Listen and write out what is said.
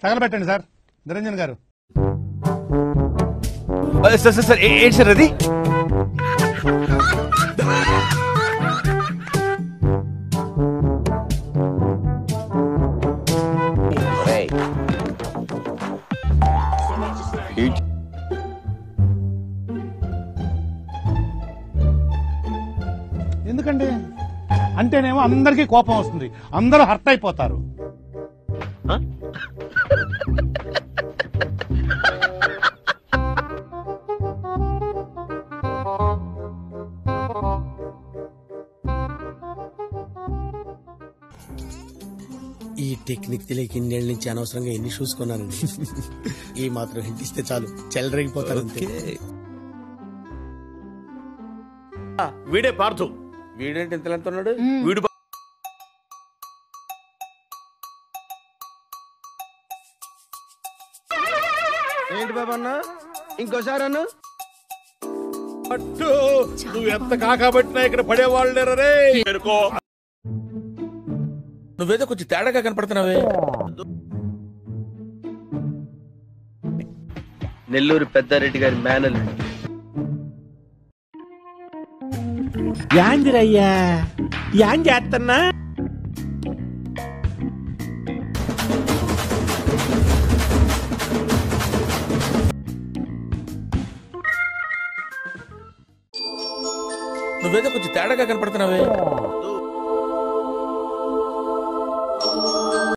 తగలబెట్టండి sir. Niranjan గారు sir sir sir ఏంటి sir అది? ఎందుకండి అంటేనేమో అందరికీ కోపం వస్తుంది, అందరూ హర్ట్ అయిపోతారు. ఈ టెక్నిక్ తెలియక ఇన్నేళ్ళ నుంచి అనవసరంగా ఎన్ని షూస్ కొన్నానండి. ఈ మాత్రం హింట్ ఇస్తే చాలు చెలరేగిపోతారు. వీడే పార్థు. వీడేంటి ఇంత ఉన్నాడు? వీడు ఏంటి బాబా అన్న, ఇంకోసారి అన్న. నువ్వు ఎంత కాకబట్టినా ఇక్కడ పడేవాళ్ళు లేరే. నువ్వేదో కొంచెం తేడాగా కనపడుతున్నావే. నెల్లూరు పెద్దారెడ్డి గారి మేనల్. యాందిరయ్యా యాం చేస్తున్నా? నువ్వేదో కొంచెం తేడాగా కనపడుతున్నావే.